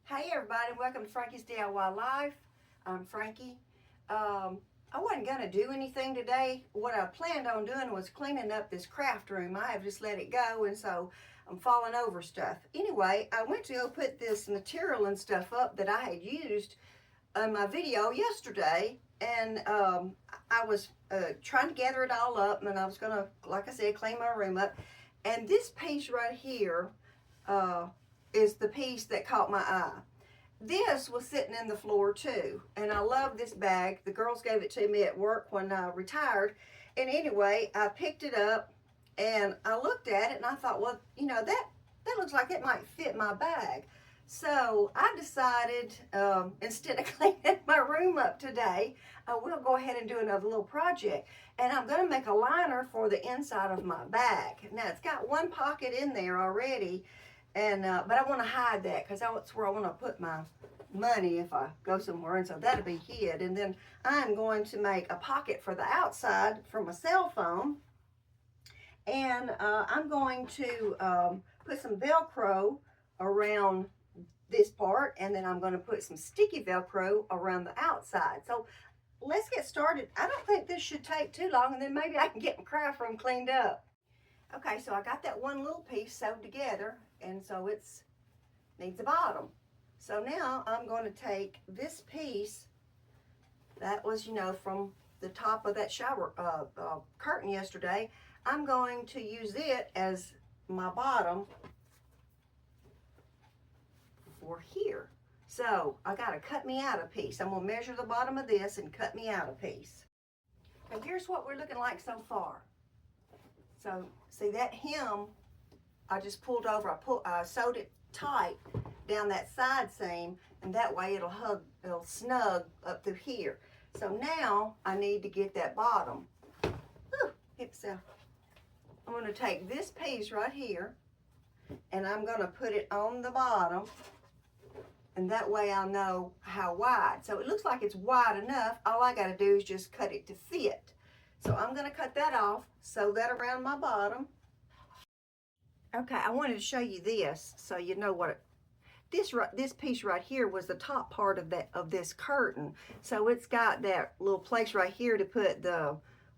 Hey everybody, welcome to Frankie's DIY Life. I'm Frankie. I wasn't going to do anything today. What I planned on doing was cleaning up this craft room. I have just let it go, and so I'm falling over stuff. Anyway, I went to go put this material and stuff up that I had used in my video yesterday, and I was trying to gather it all up, and I was going to, like I said, clean my room up. And this piece right here is the piece that caught my eye. This was sitting in the floor too, and I love this bag. The girls gave it to me at work when I retired, and anyway, I picked it up and I looked at it and I thought, well, you know, that looks like it might fit my bag. So I decided, instead of cleaning my room up today, I will go ahead and do another little project, and I'm going to make a liner for the inside of my bag. Now it's got one pocket in there already, and but I want to hide that because that's where I want to put my money if I go somewhere, and so that'll be hid. And then I'm going to make a pocket for the outside for my cell phone, and I'm going to put some Velcro around this part, and then I'm going to put some sticky Velcro around the outside. So let's get started. I don't think this should take too long, and then maybe I can get my craft room cleaned up. Okay, so I got that one little piece sewed together, and so it's needs a bottom. So now I'm going to take this piece that was, you know, from the top of that shower curtain yesterday. I'm going to use it as my bottom for here. So I got to cut me out a piece. I'm going to measure the bottom of this and cut me out a piece. And here's what we're looking like so far. So see that hem I just pulled over, I sewed it tight down that side seam, and that way it'll snug up through here. So now I need to get that bottom. Ooh, hit myself. I'm going to take this piece right here, and I'm going to put it on the bottom, and that way I'll know how wide. So it looks like it's wide enough. All I got to do is just cut it to fit. So I'm going to cut that off, sew that around my bottom. Okay, I wanted to show you this so you know what this piece right here was the top part of this curtain. So it's got that little place right here to put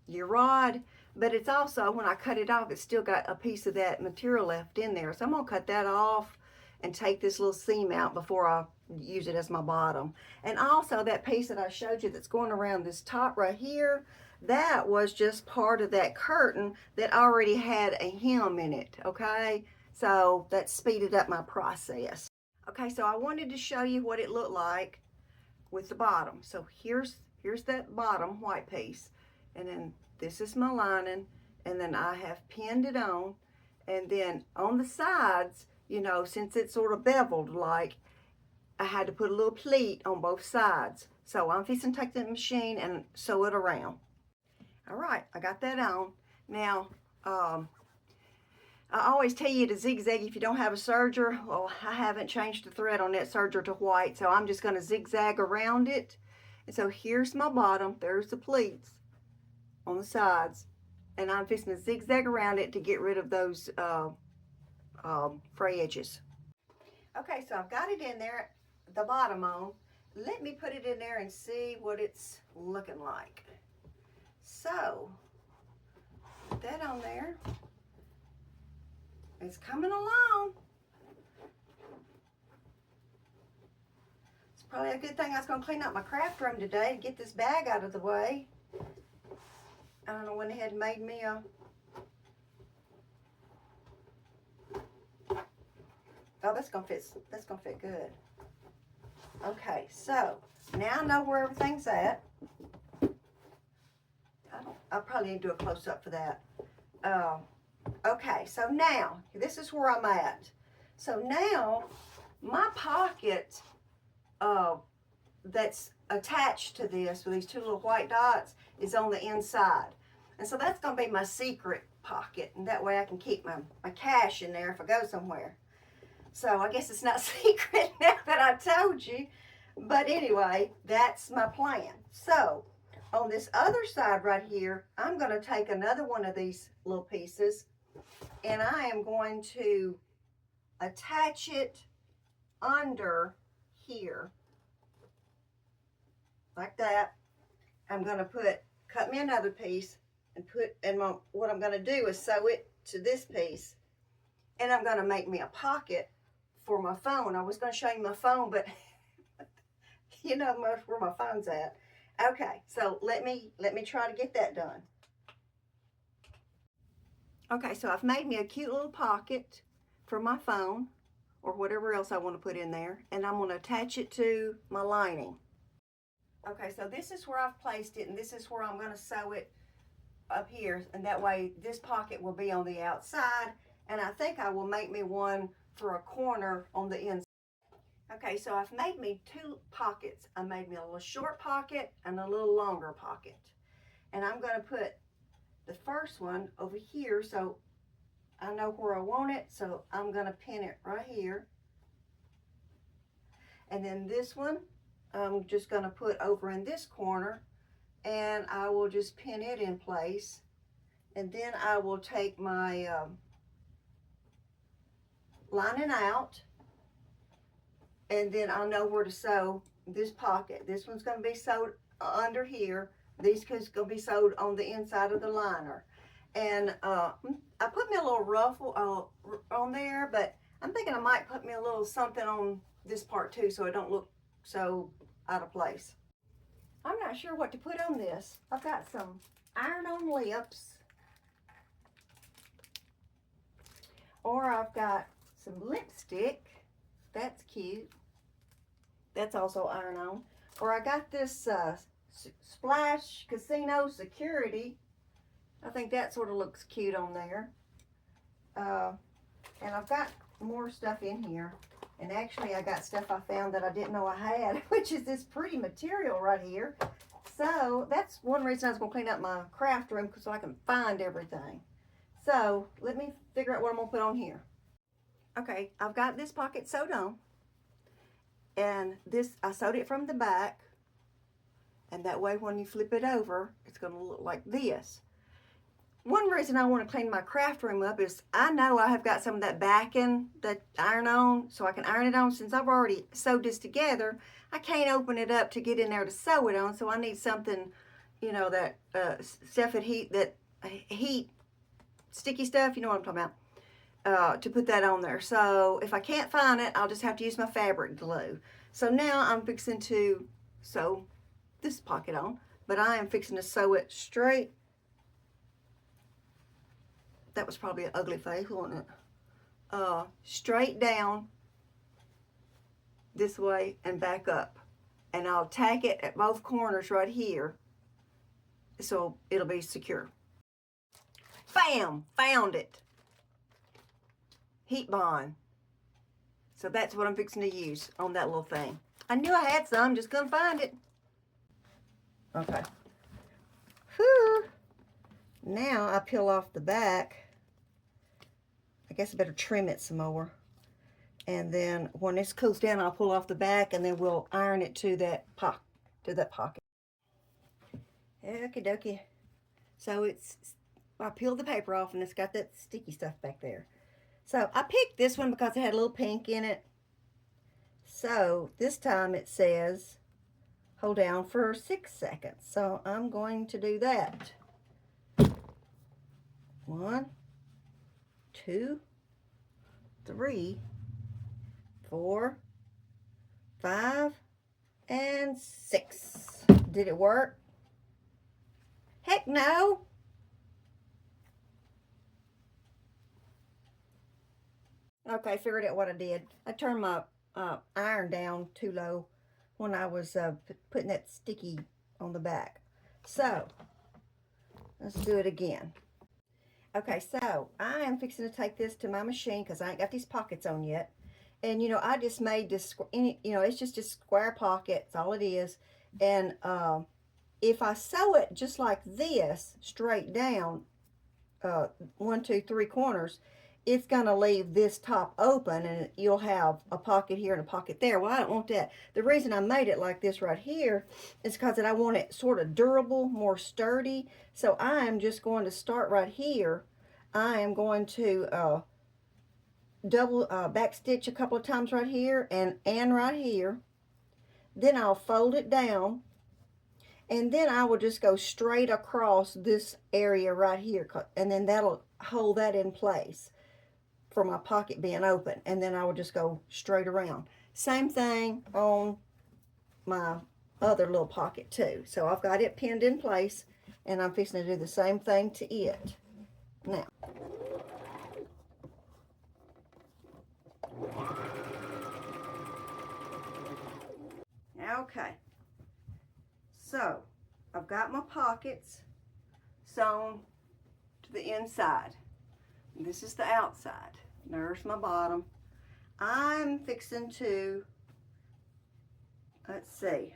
your rod, but it's also, when I cut it off, it's still got a piece of that material left in there. So I'm going to cut that off and take this little seam out before I use it as my bottom. And also that piece that I showed you that's going around this top right here, that was just part of that curtain that already had a hem in it, okay? So that speeded up my process. Okay, so I wanted to show you what it looked like with the bottom. So here's that bottom white piece, and then this is my lining, and then I have pinned it on, and then on the sides, you know, since it's sort of beveled like, I had to put a little pleat on both sides. So I'm fixing to take the machine and sew it around. All right, I got that on. Now, I always tell you to zigzag if you don't have a serger. Well, I haven't changed the thread on that serger to white, so I'm just going to zigzag around it. And so here's my bottom. There's the pleats on the sides. And I'm fixing to zigzag around it to get rid of those fray edges. Okay, so I've got it in there, the bottom on. Let me put it in there and see what it's looking like. So, put that on there. It's coming along. It's probably a good thing I was going to clean up my craft room today to get this bag out of the way. I don't know, went ahead and made me a... Oh, that's going to fit good. Okay, so now I know where everything's at. I probably need to do a close-up for that. Okay, so now, this is where I'm at. So now, my pocket that's attached to this with these two little white dots is on the inside. And so that's going to be my secret pocket, and that way I can keep my cash in there if I go somewhere. So I guess it's not secret now that I told you. But anyway, that's my plan. So on this other side right here, I'm going to take another one of these little pieces, and I am going to attach it under here, like that. I'm going to cut me another piece and what I'm going to do is sew it to this piece, and I'm going to make me a pocket for my phone. I was going to show you my phone, but you know where my phone's at. Okay, so let me try to get that done. Okay, so I've made me a cute little pocket for my phone or whatever else I want to put in there, and I'm going to attach it to my lining. Okay, so this is where I've placed it, and this is where I'm going to sew it up here, and that way this pocket will be on the outside, and I think I will make me one for a corner on the inside. Okay, so I've made me two pockets. I made me a little short pocket and a little longer pocket, and I'm going to put the first one over here so I know where I want it. So I'm going to pin it right here, and then this one I'm just going to put over in this corner, and I will just pin it in place, and then I will take my lining out, and then I'll know where to sew this pocket. This one's going to be sewed under here. These is going to be sewed on the inside of the liner. And I put me a little ruffle on there, but I'm thinking I might put me a little something on this part too so it don't look so out of place. I'm not sure what to put on this. I've got some iron-on lips, or I've got some lipstick. That's cute. That's also iron-on. Or I got this Splash Casino Security. I think that sort of looks cute on there. And I've got more stuff in here. And actually I got stuff I found that I didn't know I had, which is this pretty material right here. So that's one reason I was going to clean up my craft room, so I can find everything. So let me figure out what I'm going to put on here. Okay, I've got this pocket sewed on. And this, I sewed it from the back. And that way when you flip it over, it's going to look like this. One reason I want to clean my craft room up is I know I have got some of that backing that iron on, so I can iron it on. Since I've already sewed this together, I can't open it up to get in there to sew it on, so I need something, you know, that stuff that heat sticky stuff, you know what I'm talking about, to put that on there. So if I can't find it, I'll just have to use my fabric glue. So now I'm fixing to sew this pocket on, but I am fixing to sew it straight. That was probably an ugly face, wasn't it? Straight down this way and back up. And I'll tack it at both corners right here so it'll be secure. Bam! Found it. Heat bond. So that's what I'm fixing to use on that little thing. I knew I had some, just couldn't find it. Okay. Whew. Now I peel off the back. I guess I better trim it some more. And then when this cools down, I'll pull off the back, and then we'll iron it to that pocket. Okie dokie. So I peeled the paper off, and it's got that sticky stuff back there. So I picked this one because it had a little pink in it. So this time it says hold down for 6 seconds. So I'm going to do that. 1, 2, 3, 4, 5, and 6. Did it work? Heck no. Okay, figured out what I did. I turned my iron down too low when I was putting that sticky on the back. So let's do it again. Okay, so I am fixing to take this to my machine because I ain't got these pockets on yet. And, you know, I just made this, you know, it's just a square pocket. That's all it is. And if I sew it just like this, straight down, 1, 2, 3 corners, it's going to leave this top open, and you'll have a pocket here and a pocket there. Well, I don't want that. The reason I made it like this right here is because I want it sort of durable, more sturdy. So I am just going to start right here. I am going to double back stitch a couple of times right here and right here. Then I'll fold it down, and then I will just go straight across this area right here, and then that'll hold that in place for my pocket being open. And then I will just go straight around. Same thing on my other little pocket too. So I've got it pinned in place, and I'm fixing to do the same thing to it. Now, okay, so I've got my pockets sewn to the inside. This is the outside. There's my bottom. I'm fixing to, let's see,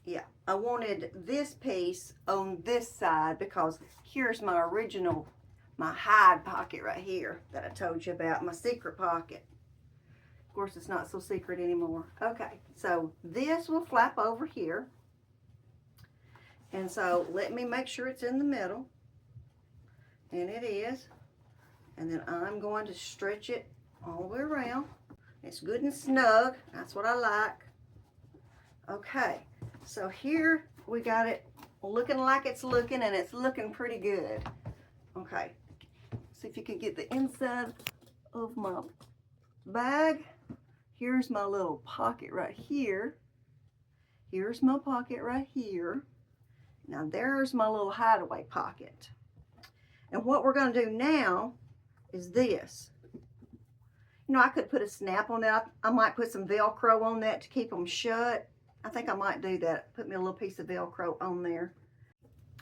yeah, I wanted this piece on this side because here's my original, my hide pocket right here that I told you about, my secret pocket. Of course, it's not so secret anymore. Okay, so this will flap over here. And so let me make sure it's in the middle. And it is. And then I'm going to stretch it all the way around. It's good and snug. That's what I like. Okay, so here we got it looking like it's looking, and it's looking pretty good. Okay, see if you can get the inside of my bag. Here's my little pocket right here. Here's my pocket right here. Now there's my little hideaway pocket. And what we're going to do now is this. You know, I could put a snap on that. I might put some Velcro on that to keep them shut. I think I might do that. Put me a little piece of Velcro on there.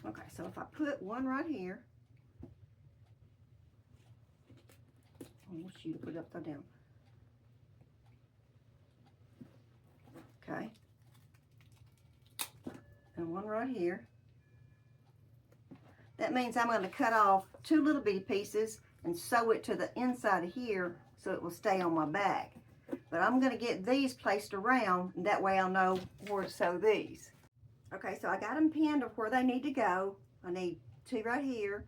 Okay, so if I put one right here. I want you to put it upside down. Okay. And one right here. That means I'm going to cut off 2 little bitty pieces and sew it to the inside of here so it will stay on my bag. But I'm going to get these placed around, and that way I'll know where to sew these. Okay, so I got them pinned to where they need to go. I need 2 right here.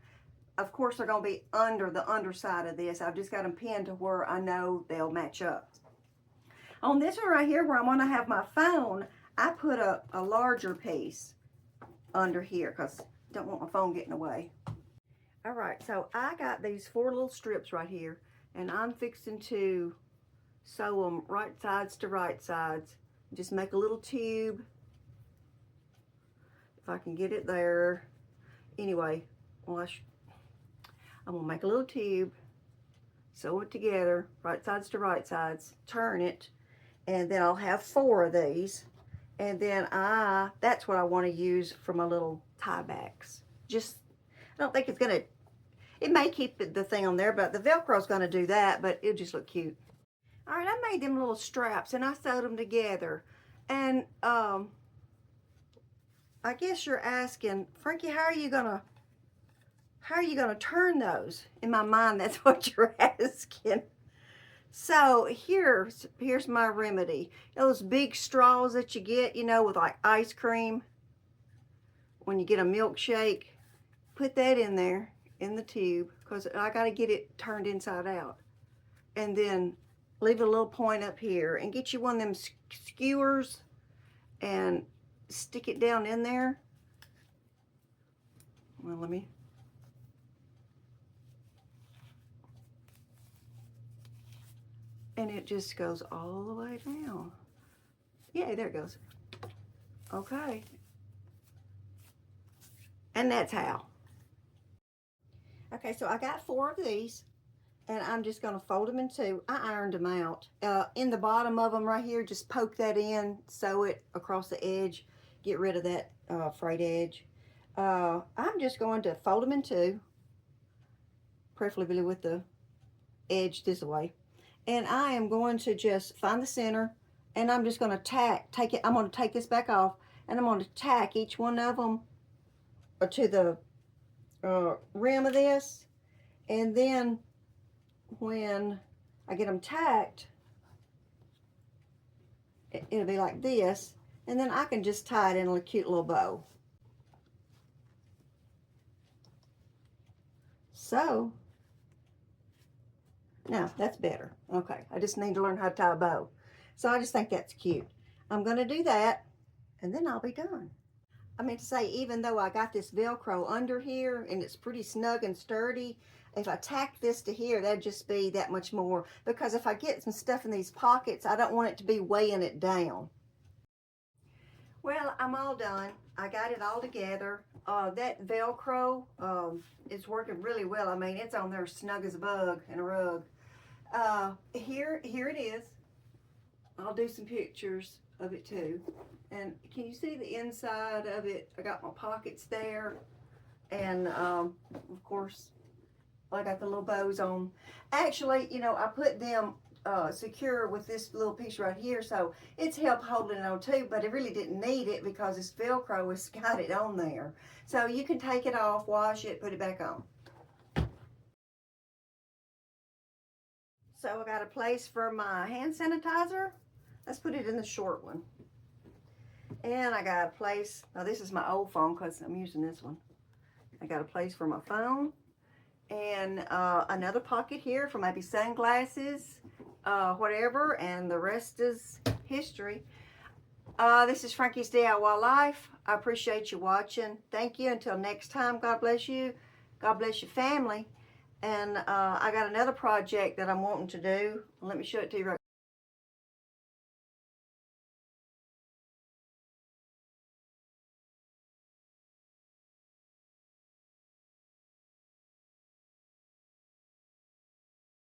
Of course, they're going to be under the underside of this. I've just got them pinned to where I know they'll match up. On this one right here where I'm going to have my phone, I put a larger piece under here because I don't want my phone getting away. All right, so I got these 4 little strips right here, and I'm fixing to sew them right sides to right sides. Just make a little tube, if I can get it there. Anyway, well, I'm gonna make a little tube, sew it together, right sides to right sides, turn it, and then I'll have 4 of these. And then that's what I want to use for my little tie backs. Just, I don't think it's gonna, it may keep the thing on there, but the Velcro's gonna do that, but it'll just look cute. All right, I made them little straps and I sewed them together. And I guess you're asking, Frankie, how are you gonna turn those? In my mind, that's what you're asking. So here's my remedy. Those big straws that you get, you know, with like ice cream, when you get a milkshake, put that in there in the tube, because I got to get it turned inside out. And then leave a little point up here and get you one of them skewers and stick it down in there. Well, let me. And it just goes all the way down. Yeah, there it goes. Okay. And that's how. Okay, so I got 4 of these, and I'm just gonna fold them in 2. I ironed them out. In the bottom of them right here, just poke that in, sew it across the edge, get rid of that frayed edge. I'm just going to fold them in 2, preferably with the edge this way. And I am going to just find the center, and I'm just going to I'm going to take this back off, and I'm going to tack each one of them to the rim of this. And then when I get them tacked, it'll be like this, and then I can just tie it in a cute little bow. So now that's better. Okay, I just need to learn how to tie a bow. So I just think that's cute. I'm going to do that, and then I'll be done. I meant to say, even though I got this Velcro under here and it's pretty snug and sturdy, if I tack this to here, that'd just be that much more. Because if I get some stuff in these pockets, I don't want it to be weighing it down. Well, I'm all done. I got it all together. That Velcro is working really well. I mean, it's on there snug as a bug in a rug. Here it is. I'll do some pictures of it too. And can you see the inside of it? I got my pockets there. And of course, I got the little bows on. Actually, you know, I put them secure with this little piece right here, so it's help holding it on too, but I really didn't need it because this Velcro has got it on there. So you can take it off, wash it, put it back on. So I got a place for my hand sanitizer. Let's put it in the short one. And I got a place, now this is my old phone because I'm using this one. I got a place for my phone. And another pocket here for maybe sunglasses, whatever, and the rest is history. This is Frankie's DIY Life. I appreciate you watching. Thank you. Until next time, God bless you. God bless your family. And I got another project that I'm wanting to do. Let me show it to you right